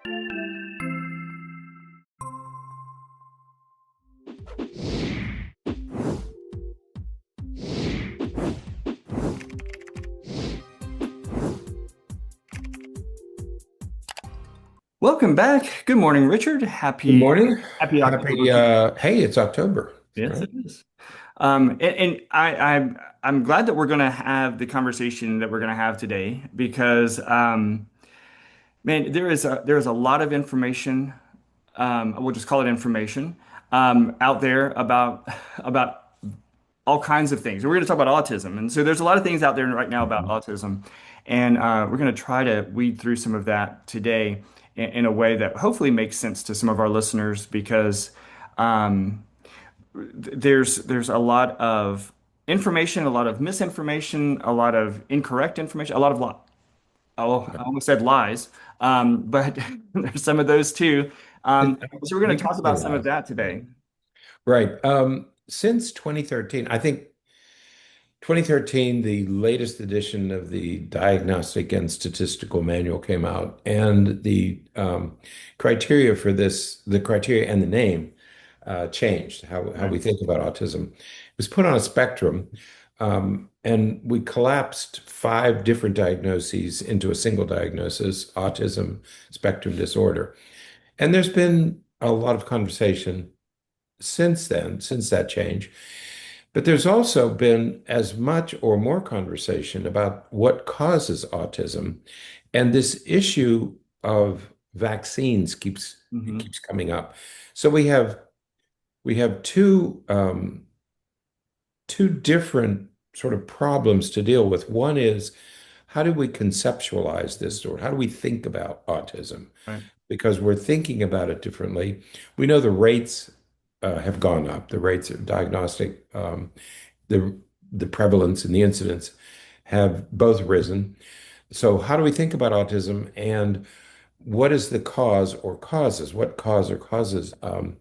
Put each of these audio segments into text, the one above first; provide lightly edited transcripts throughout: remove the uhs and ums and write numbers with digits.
Welcome back. Good morning, Richard. Good morning. Happy October Happy, to you. hey, it's October, Yes, right? it is. I'm glad that we're going to have the conversation that we're going to have today because man, there is a lot of information. We'll just call it information out there about all kinds of things. We're going to talk about autism, and so there's a lot of things out there right now about Mhm. autism, and we're going to try to weed through some of that today in a way that hopefully makes sense to some of our listeners because. Um, there's a lot of information, a lot of misinformation, a lot of incorrect information, a lot of oh, I almost said lies, but there's some of those too. So we're going You to can talk say about some of lies. that Yeah. today. Right. Since 2013, I think 2013, the latest edition of the Diagnostic and Statistical Manual came out, and the criteria for this, the criteria and the name changed, how Right. we think about autism. It was put on a spectrum, and we collapsed five different diagnoses into a single diagnosis, autism spectrum disorder. And there's been a lot of conversation since then, since that change. But there's also been as much or more conversation about what causes autism. And this issue of vaccines Hmm. keeps coming up. So we have two different sort of problems to deal with. One is how do we conceptualize this disorder? How do we think about autism? Right. Because we're thinking about it differently. We know the rates have gone up. The rates of diagnostic, the the prevalence and the incidence have both risen. So how do we think about autism and what is the cause or causes? What cause or causes? And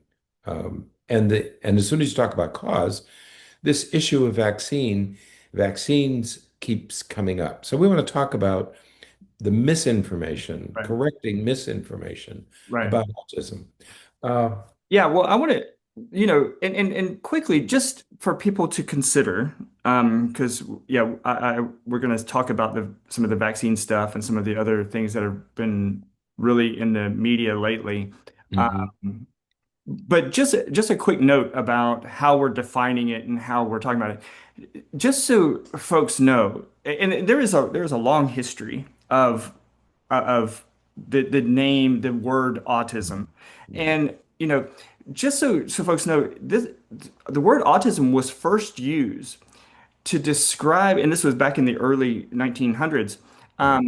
as soon as you talk about cause, this issue of vaccines keeps coming up. So we want to talk about the misinformation, Right. correcting misinformation Right. about autism. Uh, Yeah, well, I want to, and quickly, just for people to consider, because yeah, we're going to talk about some of the vaccine stuff and some of the other things that have been really in the media lately. mhm, Um, but just a quick note about how we're defining it and how we're talking about it, just so folks know, and there is a long history of the name, the word autism. mhm, And, just so folks know, the word autism was first used to describe, and this was back in the early 1900s. right,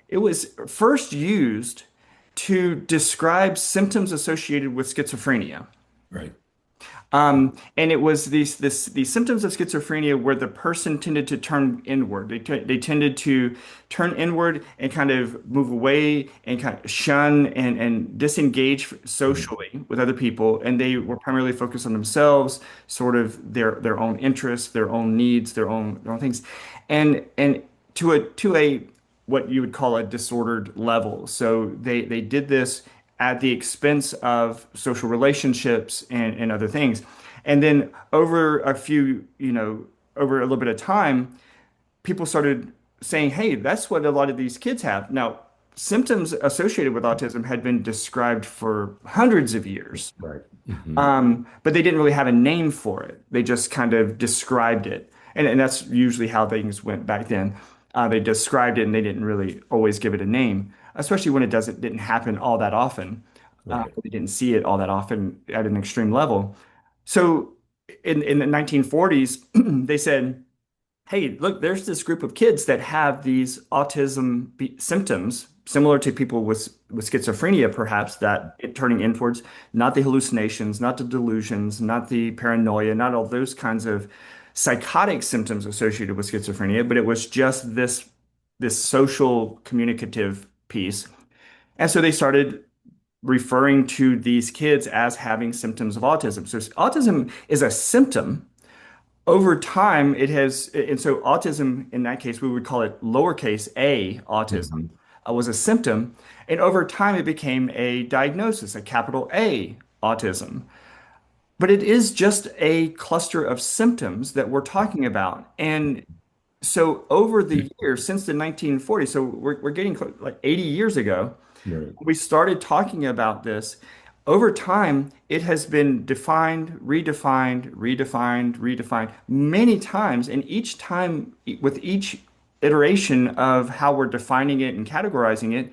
It was first used to describe symptoms associated with schizophrenia. right. And it was these symptoms of schizophrenia where the person tended to turn inward. They tended to turn inward and kind of move away and kind of shun and disengage Mhm. socially with other people. And they were primarily focused on themselves, sort of their own interests, their own needs, their own things, and to a what you would call a disordered level. So they did this at the expense of social relationships and other things. And then over a little bit of time, people started saying, hey, that's what a lot of these kids have. Now, symptoms associated with autism had been described for hundreds of years, Right. Hmm. but they didn't really have a name for it. They just kind of described it. And that's usually how things went back then. They described it and they didn't really always give it a name, especially when didn't happen all that often. Right. We didn't see it all that often at an extreme level. So in the 1940s, they said, hey, look, there's this group of kids that have these autism symptoms, similar to people with schizophrenia, perhaps, that turning inwards, not the hallucinations, not the delusions, not the paranoia, not all those kinds of psychotic symptoms associated with schizophrenia, but it was just this social communicative piece. And so they started referring to these kids as having symptoms of autism. So autism is a symptom over time, it has, and so autism in that case, we would call it lowercase a autism. Hmm. was a symptom, and over time it became a diagnosis, a capital A, autism. But it is just a cluster of symptoms that we're talking about. And so over the years, since the 1940s, so we're getting like 80 years ago, Right. we started talking about this. Over time, it has been defined, redefined, redefined, redefined many times. And each time, with each iteration of how we're defining it and categorizing it,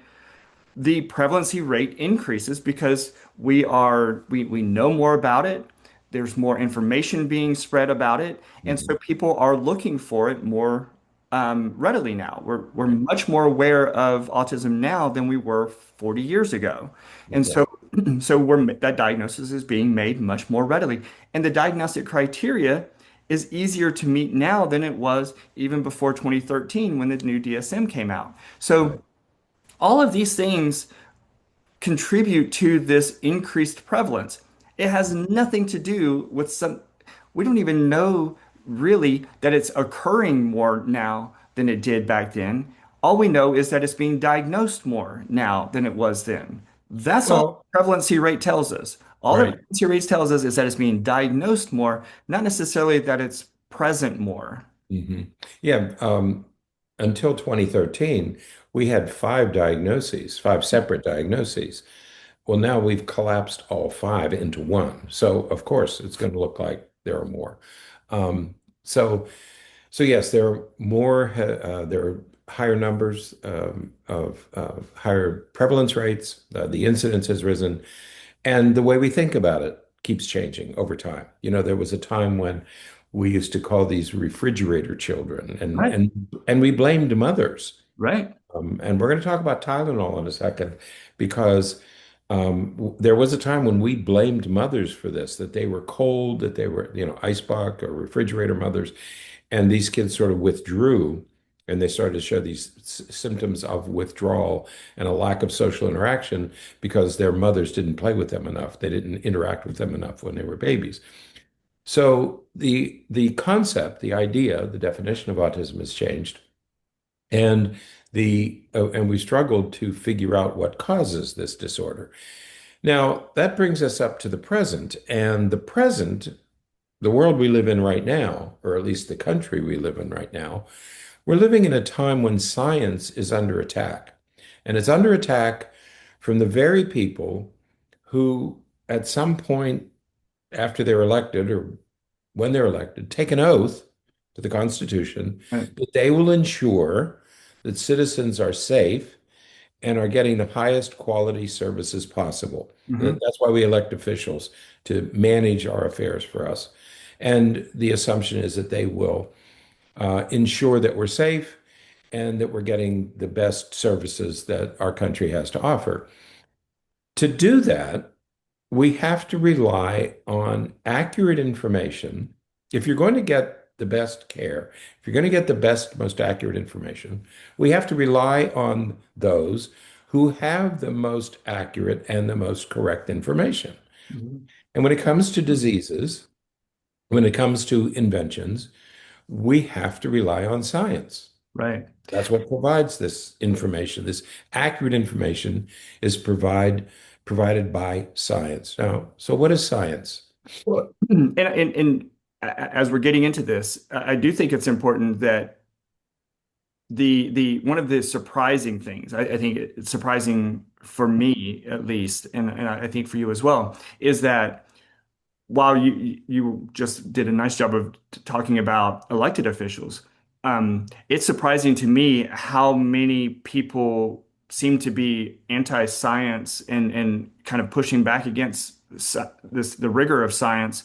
the prevalency rate increases because we know more about it. There's more information being spread about it, and Mhm. so people are looking for it more readily now. We're much more aware of autism now than we were 40 years ago, and That's right. so that diagnosis is being made much more readily, and the diagnostic criteria is easier to meet now than it was even before 2013 when the new DSM came out. So Right. all of these things contribute to this increased prevalence. It has nothing to do with we don't even know really that it's occurring more now than it did back then. All we know is that it's being diagnosed more now than it was then. That's all Well, the prevalency rate tells us. All the right. prevalency rate tells us is that it's being diagnosed more, not necessarily that it's present more. Hmm. Yeah. Until 2013, we had five diagnoses, five separate diagnoses. Well, now we've collapsed all five into one. So, of course, it's going to look like there are more. Um, so, so yes, there are more. There are higher numbers of higher prevalence rates. The incidence has risen, and the way we think about it keeps changing over time. There was a time when we used to call these refrigerator children, and Right, and and we blamed mothers. right. And we're going to talk about Tylenol in a second because there was a time when we blamed mothers for this, that they were cold, that they were, icebox or refrigerator mothers. And these kids sort of withdrew and they started to show these symptoms of withdrawal and a lack of social interaction because their mothers didn't play with them enough. They didn't interact with them enough when they were babies. So the concept, the idea, the definition of autism has changed. And we struggled to figure out what causes this disorder. Now, that brings us up to the present. And the present, the world we live in right now, or at least the country we live in right now, we're living in a time when science is under attack. And it's under attack from the very people who, at some point after they're elected or when they're elected, take an oath to the Constitution Right. that they will ensure that citizens are safe and are getting the highest quality services possible. Mhm. That's why we elect officials to manage our affairs for us. And the assumption is that they will ensure that we're safe and that we're getting the best services that our country has to offer. To do that, we have to rely on accurate information. If you're going to get the best care, if you're going to get the best, most accurate information, we have to rely on those who have the most accurate and the most correct information. Mhm. And when it comes to diseases, when it comes to inventions, we have to rely on science. Right. That's what provides this information. This accurate information is provided by science. Now, so what is science? Well, as we're getting into this, I do think it's important that the one of the surprising things, I think it's surprising for me at least, and I think for you as well, is that while you just did a nice job of talking about elected officials, it's surprising to me how many people seem to be anti-science and kind of pushing back against the rigor of science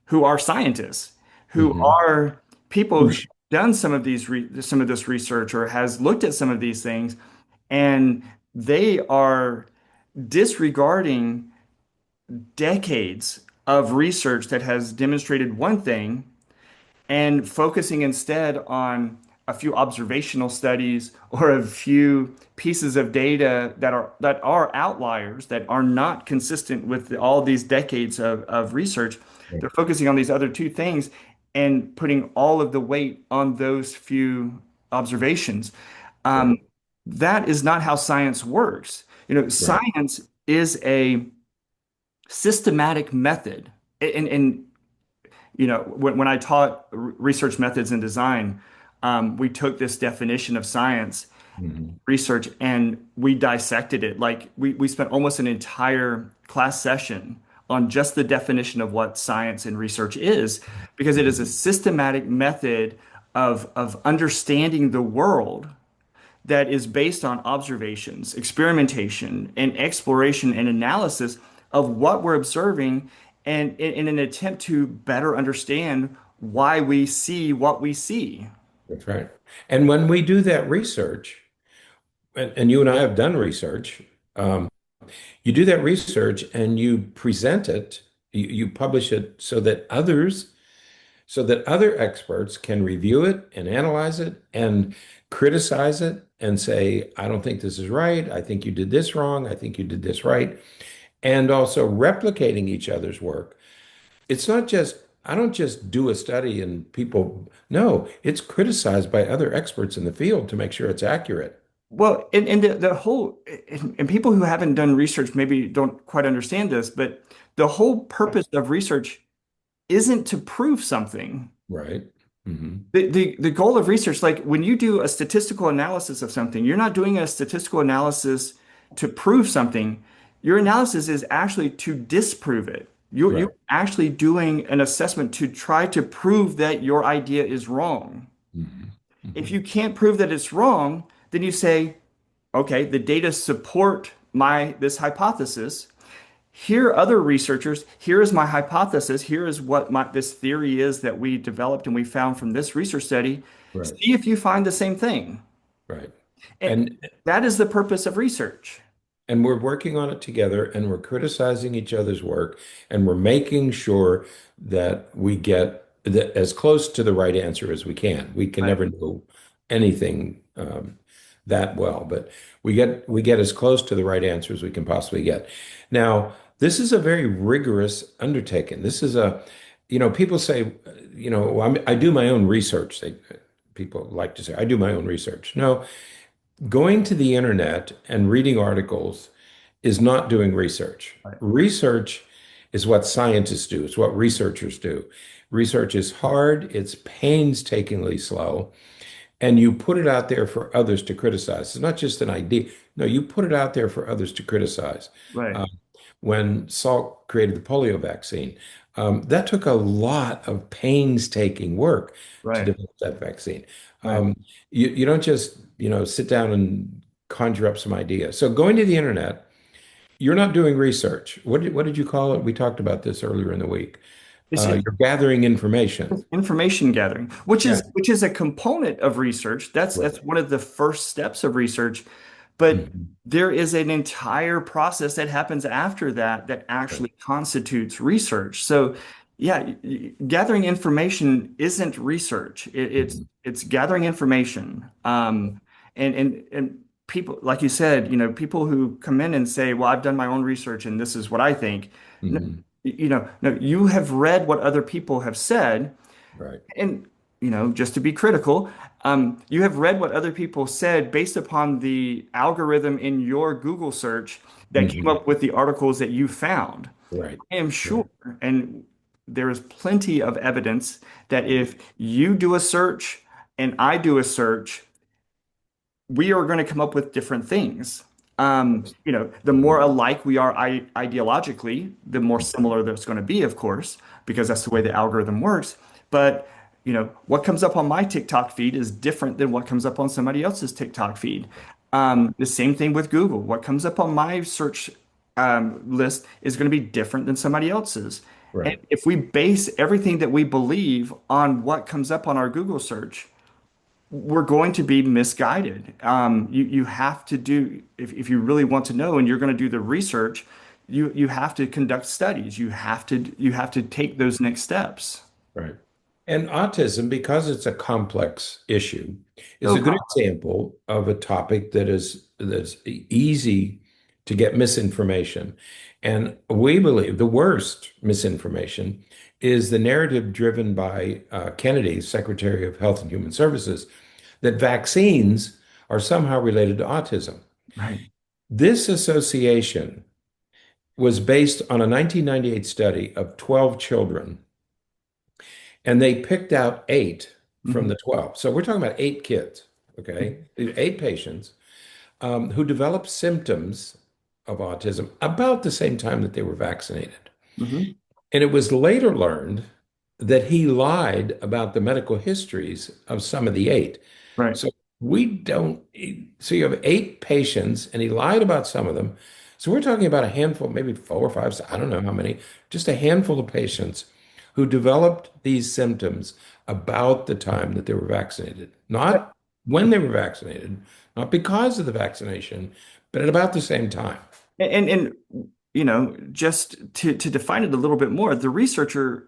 who are scientists, who Mhm. are people who've Whoosh. done some of this research or has looked at some of these things, and they are disregarding decades of research that has demonstrated one thing and focusing instead on a few observational studies or a few pieces of data that are outliers that are not consistent with all these decades of research. They're focusing on these other two things and putting all of the weight on those few observations. Right. that is not how science works. Right. Science is a systematic method. And when I taught research methods and design, we took this definition of science Mhm. research and we dissected it. Like we spent almost an entire class session on just the definition of what science and research is, because it is a systematic method of understanding the world that is based on observations, experimentation, and exploration and analysis of what we're observing, and in an attempt to better understand why we see what we see. That's right. And when we do that research, and you and I have done research, um, you do that research and you present it, you publish it so that other experts can review it and analyze it and criticize it and say, I don't think this is right. I think you did this wrong. I think you did this right. And also replicating each other's work. It's not just, I don't just do a study and people, no, it's criticized by other experts in the field to make sure it's accurate. Well, and the whole, and people who haven't done research maybe don't quite understand this, but the whole purpose of research isn't to prove something. Right. Hmm. The goal of research, like when you do a statistical analysis of something, you're not doing a statistical analysis to prove something. Your analysis is actually to disprove it. You're Right. actually doing an assessment to try to prove that your idea is wrong. Hmm. If Hmm. you can't prove that it's wrong, then you say, okay, the data support my this hypothesis. Here are other researchers. Here is my hypothesis. Here is what this theory is that we developed and we found from this research study. Right. See if you find the same thing. Right. And And that is the purpose of research. And we're working on it together and we're criticizing each other's work and we're making sure that we get as close to the right answer as we can. We can Right. never know anything that well, but we get as close to the right answer as we can possibly get. Now, this is a very rigorous undertaking. This is people say, well, I do my own research. People like to say, I do my own research. No, going to the internet and reading articles is not doing research. Right. Research is what scientists do, it's what researchers do. Research is hard, it's painstakingly slow, and you put it out there for others to criticize. It's not just an idea. No, you put it out there for others to criticize. Right. Uh, when Salk created the polio vaccine, that took a lot of painstaking work to Right. develop that vaccine. Right. Um, you don't just, sit down and conjure up some idea. So going to the internet, you're not doing research. What did you call it? We talked about this earlier in the week. It's, You're gathering information. information gathering, which Yeah. is a component of research. That's Right. one of the first steps of research. But Mhm. there is an entire process that happens after that that Right. actually constitutes research. So, yeah, gathering information isn't research. Mhm. It's gathering information. And people, like you said, people who come in and say, "Well, I've done my own research and this is what I think." No, Mhm. no, you have read what other people have said, Right. and just to be critical, you have read what other people said based upon the algorithm in your Google search that came Mhm. up with the articles that you found. Right. I am sure, Right. and there is plenty of evidence that if you do a search and I do a search, we are going to come up with different things. The more alike we are ideologically, the more similar there's going to be, of course, because that's the way the algorithm works. But, what comes up on my TikTok feed is different than what comes up on somebody else's TikTok feed. The same thing with Google. What comes up on my search list is going to be different than somebody else's. And Right. if we base everything that we believe on what comes up on our Google search, we're going to be misguided. You have to do if you really want to know and you're going to do the research, you have to conduct studies. You have to take those next steps. Right. And autism, because it's a complex issue, is So a good example of a topic that's easy to get misinformation. And we believe the worst misinformation is the narrative driven by Kennedy, Secretary of Health and Human Services, that vaccines are somehow related to autism. Right. This association was based on a 1998 study of 12 children, and they picked out eight from Hmm. the 12. So we're talking about eight kids, okay? Eight patients who developed symptoms of autism about the same time that they were vaccinated. Hmm. And it was later learned that he lied about the medical histories of some of the eight. Right. So we don't, so you have eight patients and he lied about some of them. So we're talking about a handful, maybe four or five, I don't know how many, just a handful of patients who developed these symptoms about the time that they were vaccinated, not when they were vaccinated, not because of the vaccination, but at about the same time. And just to define it a little bit more, the researcher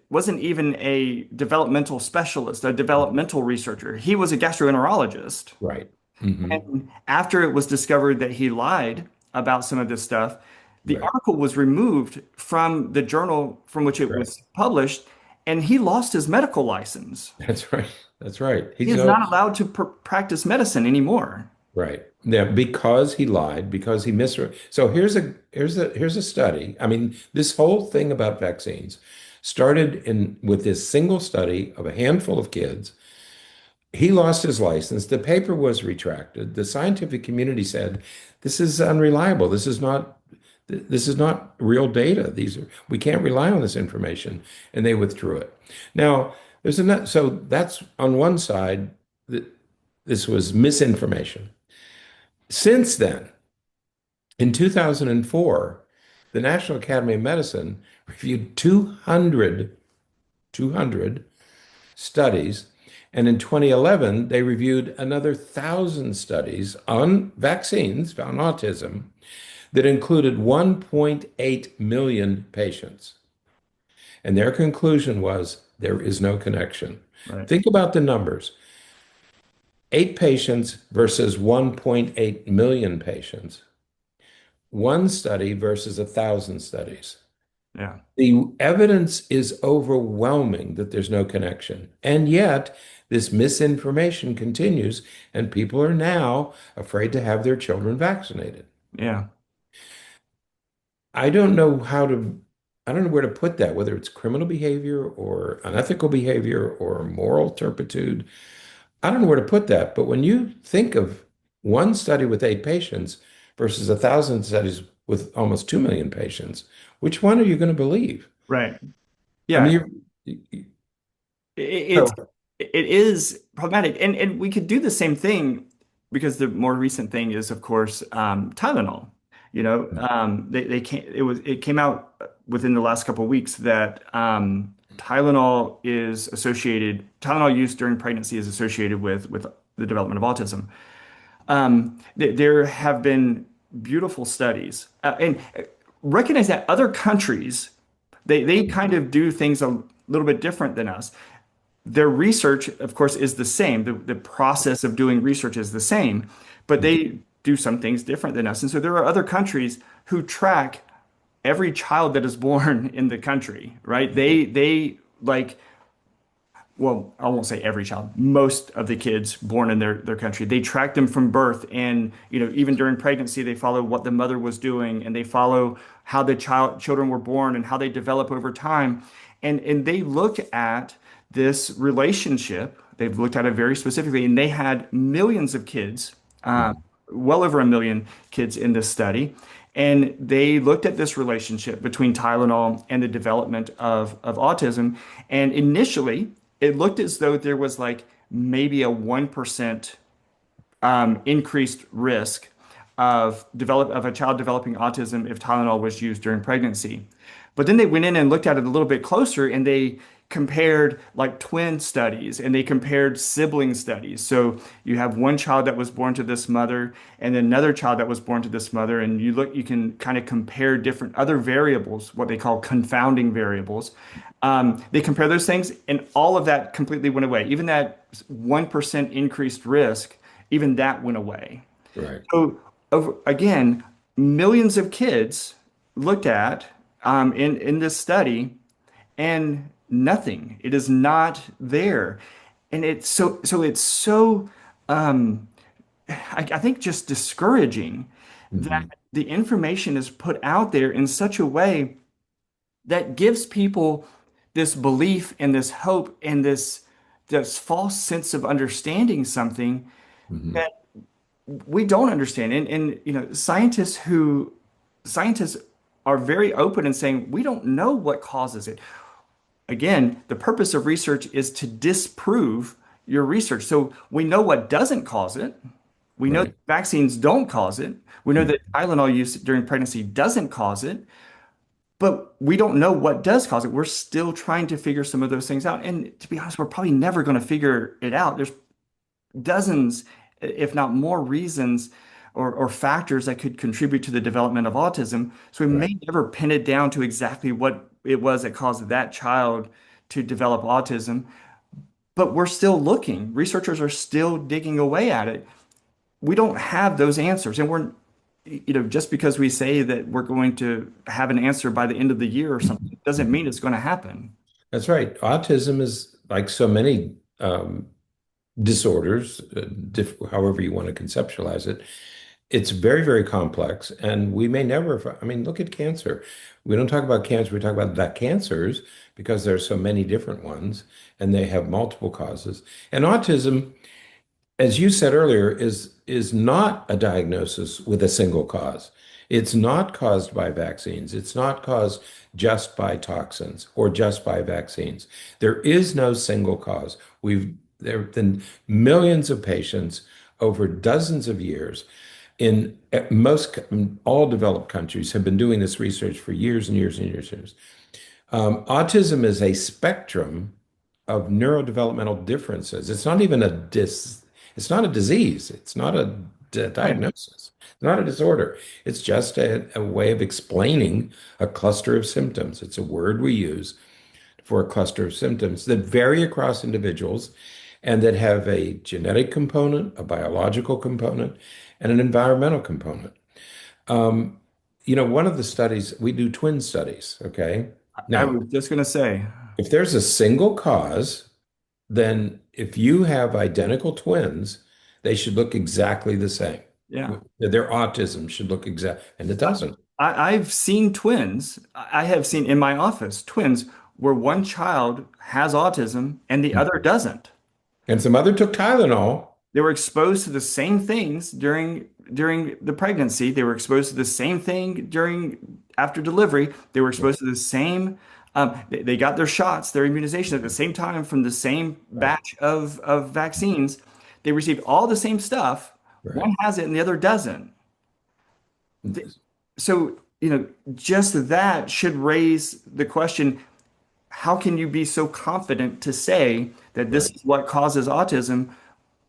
wasn't even a developmental specialist, a developmental researcher. He was a gastroenterologist. Right. Hmm. And after it was discovered that he lied about some of this stuff, the Right. article was removed from the journal from which it Right. was published, and he lost his medical license. That's right. That's right. He He's is no, not allowed to practice medicine anymore. right. Yeah, because he lied, because he misread. So here's a study. I mean, this whole thing about vaccines started in with this single study of a handful of kids. He lost his license. The paper was retracted. The scientific community said, this is unreliable. This is not real data. We can't rely on this information. And they withdrew it. Now, so that's on one side, that this was misinformation. Since then, in 2004, the National Academy of Medicine reviewed 200 studies. And in 2011, they reviewed another 1,000 studies on vaccines, on autism, that included 1.8 million patients. And their conclusion was there is no connection. Right. Think about the numbers. Eight patients versus 1.8 million patients. One study versus 1,000 studies. Yeah. The evidence is overwhelming that there's no connection. And yet, this misinformation continues, and people are now afraid to have their children vaccinated. Yeah. I don't know how to, I don't know where to put that, whether it's criminal behavior or unethical behavior or moral turpitude. I don't know where to put that. But when you think of one study with eight patients versus 1,000 studies with almost 2 million patients, which one are you going to believe? Right. I Yeah. mean, It, so, it is problematic. And we could do the same thing because the more recent thing is, of course, Tylenol. It came out within the last couple of weeks that Tylenol use during pregnancy is associated with the development of autism. There have been beautiful studies, and recognize that other countries they kind of do things a little bit different than us. Their research, of course, is the same. The process of doing research is the same, but they do some things different than us. And so there are other countries who track every child that is born in the country, right? They like, well, I won't say every child, most of the kids born in their country. They track them from birth, and even during pregnancy, they follow what the mother was doing, and they follow how the children were born and how they develop over time. And they look at this relationship. They've looked at it very specifically, and they had millions of kids, well over a million kids in this study. And they looked at this relationship between Tylenol and the development of autism. And initially, it looked as though there was like maybe a 1% increased risk of a child developing autism if Tylenol was used during pregnancy. But then they went in and looked at it a little bit closer, and they compared like twin studies and they compared sibling studies. So you have one child that was born to this mother and then another child that was born to this mother, and you can kind of compare different other variables, what they call confounding variables. They compare those things, and all of that completely went away. Even that 1% increased risk, even that went away. right. So again, millions of kids looked at in this study, and nothing. It is not there, and it's so I think just discouraging that Hmm. the information is put out there in such a way that gives people this belief and this hope and this false sense of understanding something Hmm. that we don't understand. And scientists are very open in saying we don't know what causes it. Again, the purpose of research is to disprove your research. So we know what doesn't cause it. We know that Right. vaccines don't cause it. We know that Mhm. Tylenol use during pregnancy doesn't cause it, but we don't know what does cause it. We're still trying to figure some of those things out. And to be honest, we're probably never going to figure it out. There's dozens, if not more, reasons or factors that could contribute to the development of autism. So we Right. may never pin it down to exactly what it was that caused that child to develop autism, but we're still looking. Researchers are still digging away at it. We don't have those answers. And just because we say that we're going to have an answer by the end of the year or something, doesn't Mhm. mean it's going to happen. That's right. Autism is like so many disorders, however you want to conceptualize it. It's very, very complex, and we may never. I mean, look at cancer. We don't talk about cancer. We talk about the cancers because there are so many different ones, and they have multiple causes. And autism, as you said earlier, is not a diagnosis with a single cause. It's not caused by vaccines. It's not caused just by toxins or just by vaccines. There is no single cause. There have been millions of patients over dozens of years in most all developed countries have been doing this research for years and years and years and years. Autism is a spectrum of neurodevelopmental differences. It's not even it's not a disease. It's not a Right. diagnosis. It's not a disorder. It's just a way of explaining a cluster of symptoms. It's a word we use for a cluster of symptoms that vary across individuals and that have a genetic component, a biological component, and an environmental component. Um, one of the studies, we do twin studies, okay? I Now, was just going to say, if there's a single cause, then if you have identical twins, they should look exactly the same. yeah. Their autism should look and it doesn't. I've seen twins. I have seen in my office twins where one child has autism and the other doesn't. And some other took Tylenol. They were exposed to the same things during the pregnancy. They were exposed to the same thing during after delivery. They were exposed to the same. They got their shots, their immunization at the same time from the same Right, batch of vaccines. They received all the same stuff. right. One has it and the other doesn't. So, just that should raise the question, how can you be so confident to say that this Right. is what causes autism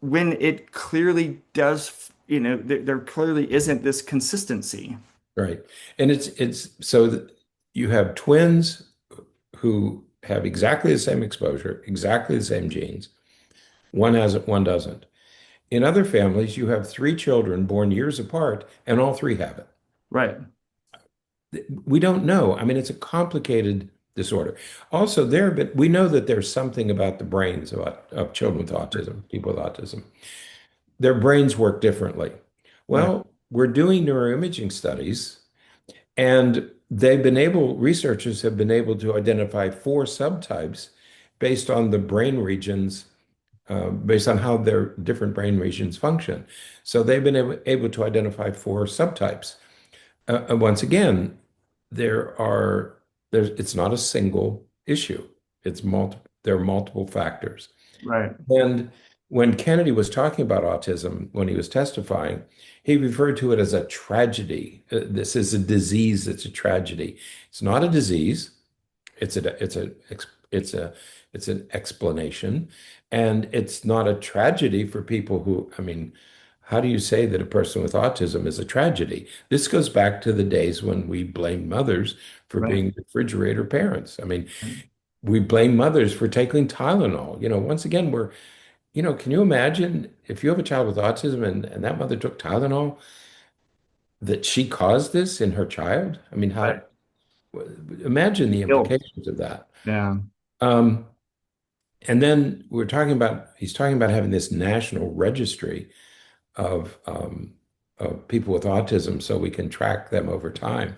when it clearly does, there clearly isn't this consistency. Right. And it's so that you have twins who have exactly the same exposure, exactly the same genes. One has it, one doesn't. In other families, you have three children born years apart, and all three have it. Right. We don't know. I mean, it's a complicated disorder. Also, but we know that there's something about the brains of children with autism, people with autism. Their brains work differently. Right. Well, we're doing neuroimaging studies, and researchers have been able to identify four subtypes based on the brain regions, based on how their different brain regions function. So they've been able to identify four subtypes. Once again, there are it's not a single issue. There are multiple factors. Right. And when Kennedy was talking about autism, when he was testifying, he referred to it as a tragedy. This is a disease. It's a tragedy. It's not a disease. It's a it's an explanation, and it's not a tragedy for people who. I mean, how do you say that a person with autism is a tragedy? This goes back to the days when we blamed mothers for Right. being refrigerator parents. I mean, we blame mothers for taking Tylenol. Once again, can you imagine if you have a child with autism and that mother took Tylenol, that she caused this in her child? I mean, Right. imagine the Guilt. implications of that. Yeah. Um, and then he's talking about having this national registry of people with autism so we can track them over time.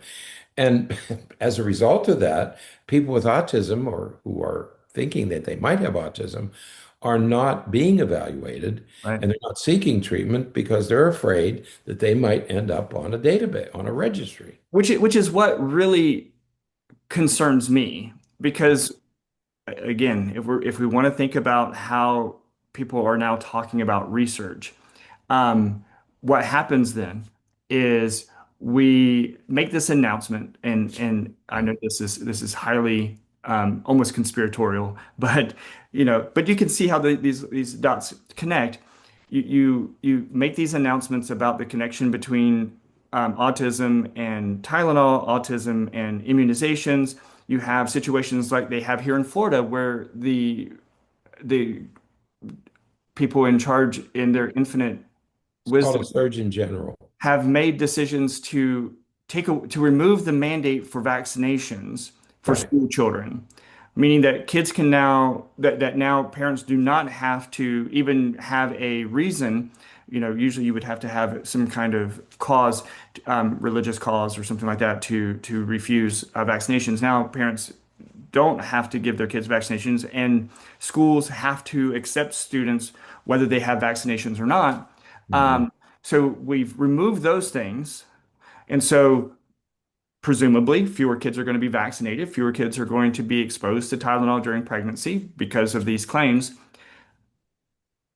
And as a result of that, people with autism or who are thinking that they might have autism are not being evaluated Right. and they're not seeking treatment because they're afraid that they might end up on a database, on a registry. Which is what really concerns me because again, if we want to think about how people are now talking about research, um, what happens then is we make this announcement, and I know this is highly almost conspiratorial, but but you can see how these dots connect. You make these announcements about the connection between autism and Tylenol, autism and immunizations. You have situations like they have here in Florida where the people in charge in their infinite It's called a wisdom surgeon general. have made decisions to to remove the mandate for vaccinations for Right. school children, meaning that kids can now that now parents do not have to even have a reason. Usually you would have to have some kind of cause, religious cause or something like that to refuse vaccinations. Now parents don't have to give their kids vaccinations, and schools have to accept students whether they have vaccinations or not. Mhm. So we've removed those things, and so presumably fewer kids are going to be vaccinated, fewer kids are going to be exposed to Tylenol during pregnancy because of these claims.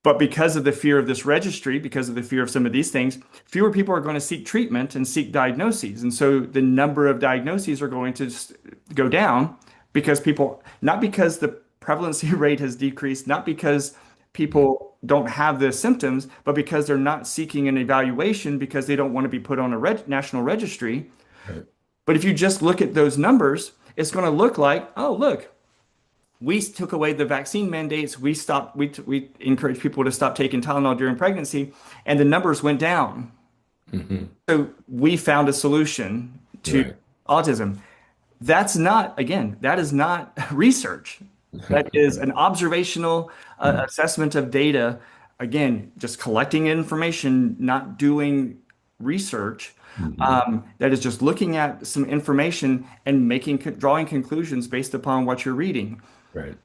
But because of the fear of this registry, because of the fear of some of these things, fewer people are going to seek treatment and seek diagnoses. And so the number of diagnoses are going to just go down because people, not because the prevalency rate has decreased, not because people don't have the symptoms, but because they're not seeking an evaluation because they don't want to be put on a national registry. Right. But if you just look at those numbers, it's going to look like, oh, look, we took away the vaccine mandates. We encouraged people to stop taking Tylenol during pregnancy, and the numbers went down. Mhm. So we found a solution to Right. autism. That's not, again, that is not research. That is an observational Mhm. assessment of data. Again, just collecting information, not doing research. Mhm. That is just looking at some information and drawing conclusions based upon what you're reading. Right.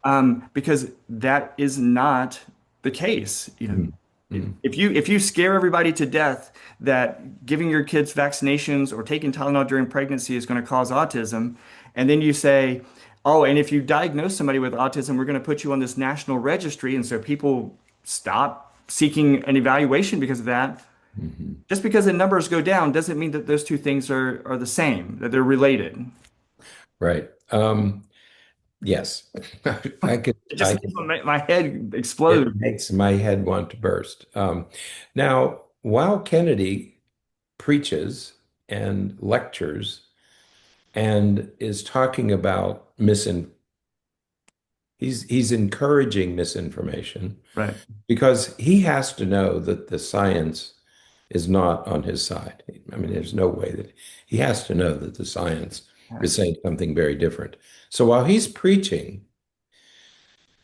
Because that is not the case. Mhm. Mhm. If you scare everybody to death that giving your kids vaccinations or taking Tylenol during pregnancy is going to cause autism, and then you say, oh, and if you diagnose somebody with autism, we're going to put you on this national registry, and so people stop seeking an evaluation because of that. Mhm. Just because the numbers go down doesn't mean that those two things are the same, that they're related. Right. Yes. I could, It just I makes could, my head it explode. makes my head want to burst. Now, while Kennedy preaches and lectures and is talking about he's encouraging misinformation Right. because he has to know that the science is not on his side. I mean, there's no way that he has to know that the science is Yes. saying something very different. So while he's preaching,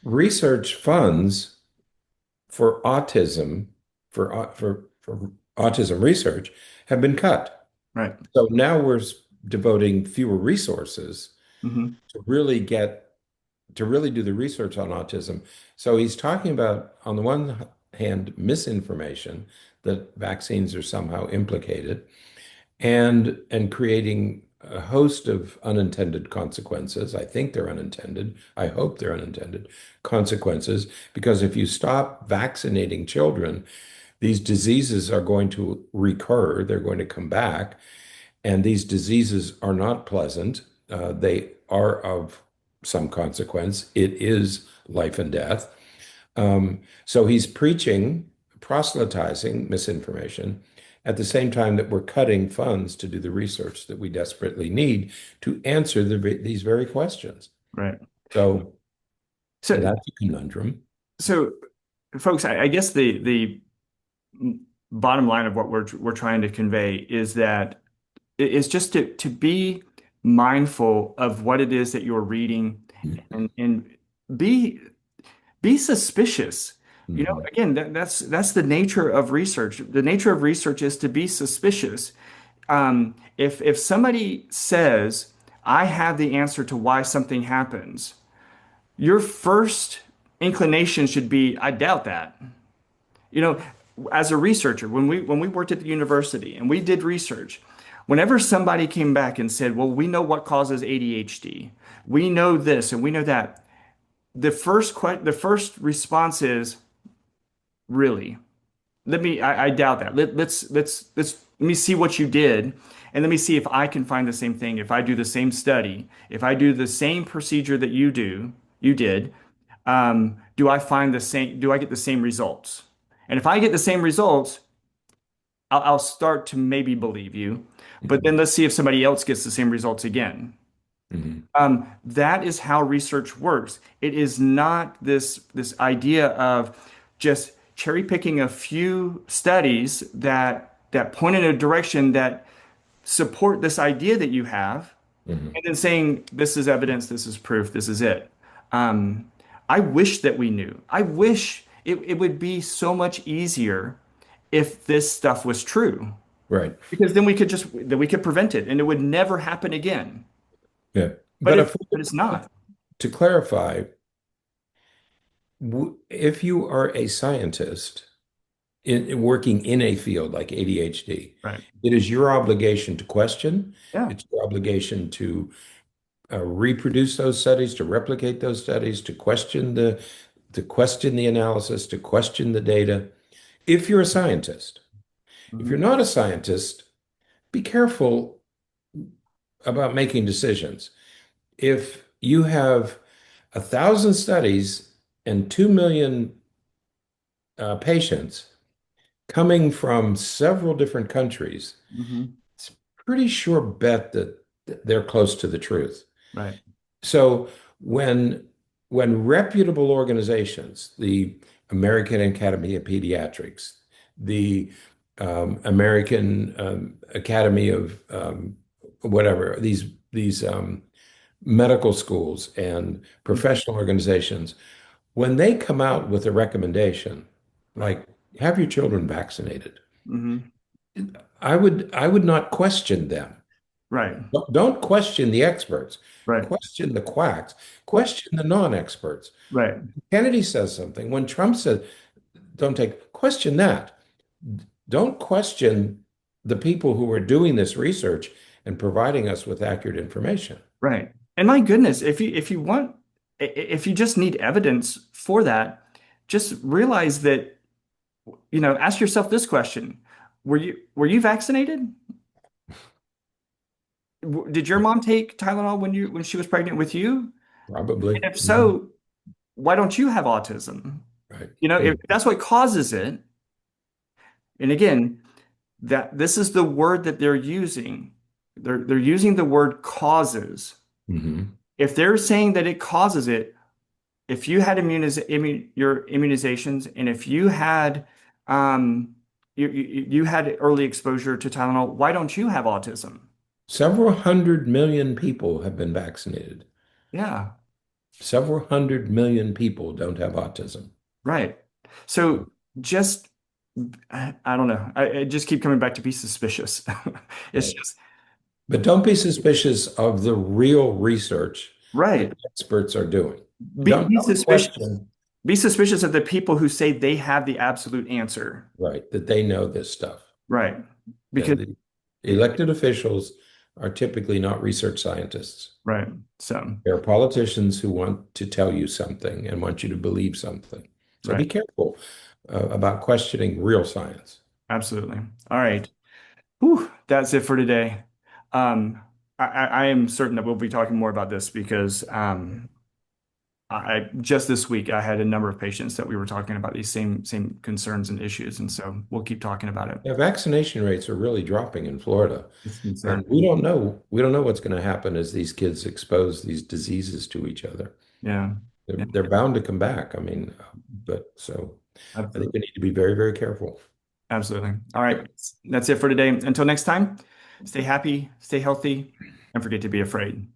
research funds for autism, for autism research have been cut. Right. So now we're devoting fewer resources Hmm. to really to really do the research on autism. So he's talking about, on the one hand, misinformation that vaccines are somehow implicated, and creating a host of unintended consequences. I think they're unintended. I hope they're unintended consequences, because if you stop vaccinating children, these diseases are going to recur, they're going to come back, and these diseases are not pleasant. They are of some consequence. It is life and death. So he's preaching, proselytizing misinformation at the same time that we're cutting funds to do the research that we desperately need to answer these very questions. Right. So So, that's a conundrum. so folks, I guess the bottom line of what we're trying to convey is that is just to be mindful of what it is that you're reading and be be suspicious. Hmm. Again, that's the nature of research. The nature of research is to be suspicious. If somebody says, I have the answer to why something happens, your first inclination should be, I doubt that. You know, as a researcher, when we worked at the university and we did research, whenever somebody came back and said, well, we know what causes ADHD, we know this and we know that, the first response is, really? I doubt that. Let me see what you did, and let me see if I can find the same thing. If I do the same study, if I do the same procedure that you did, do I get the same results? And if I get the same results, I'll start to maybe believe you. But then let's see if somebody else gets the same results again. Hmm. That is how research works. It is not this idea of just cherry picking a few studies that point in a direction that support this idea that you have, Hmm. and then saying this is evidence, this is proof, this is it. Um, I wish that we knew. I wish it would be so much easier if this stuff was true, Right. because then we could prevent it and it would never happen again. Yeah. But But but it's not. to clarify, if you are a scientist working in a field like ADHD, Right. it is your obligation to question. Yeah. It's your obligation to reproduce those studies, to replicate those studies, to question the analysis, to question the data. If you're a scientist, if you're Mhm. not a scientist, be careful about making decisions. If you have 1,000 studies and 2 million patients coming from several different countries, Mhm. it's pretty sure bet that they're close to the truth. Right. So when reputable organizations, the American Academy of Pediatrics, the American Academy of whatever, these medical schools and Mhm. professional organizations, when they come out with a recommendation, Right. like have your children vaccinated, Mhm. I would not question them. Right. Don't question the experts. Right. Question the quacks. Well, Question the non-experts. right. Kennedy says something. When Trump said, don't take, question that. Don't question the people who are doing this research and providing us with accurate information. Right. And my goodness, if you just need evidence for that, just realize that, ask yourself this question. Were you vaccinated? Did your mom take Tylenol when she was pregnant with you? Probably. And if Mhm. so, why don't you have autism? Right. If that's what causes it, and again, that this is the word that they're using. They're using the word causes. Mhm. If they're saying that it causes it, if you had your immunizations, and if you had um, you had early exposure to Tylenol, why don't you have autism? Several hundred million people have been vaccinated. Yeah, Several hundred million people don't have autism. right. So just I don't know. I just keep coming back to be suspicious. It's Right. just But don't be suspicious of the real research that right. the experts are doing. Be, Don't, be don't suspicious. question, Be suspicious of the people who say they have the absolute answer. right, that they know this stuff. Right. Because And the elected officials are typically not research scientists. right. So They're politicians who want to tell you something and want you to believe something. So right. be careful about questioning real science. Absolutely. All right. Whew, that's it for today. Um, I am certain that we'll be talking more about this because I just this week I had a number of patients that we were talking about these same concerns and issues, and so we'll keep talking about it. Yeah, vaccination rates are really dropping in Florida. It's And we concerning. don't know, we don't know what's going to happen as these kids expose these diseases to each other. Yeah. Yeah. They're bound to come back. I mean, but so I think Absolutely. we need to be very, very careful. Absolutely. All right. That's it for today. Until next time, stay happy, stay healthy, and forget to be afraid.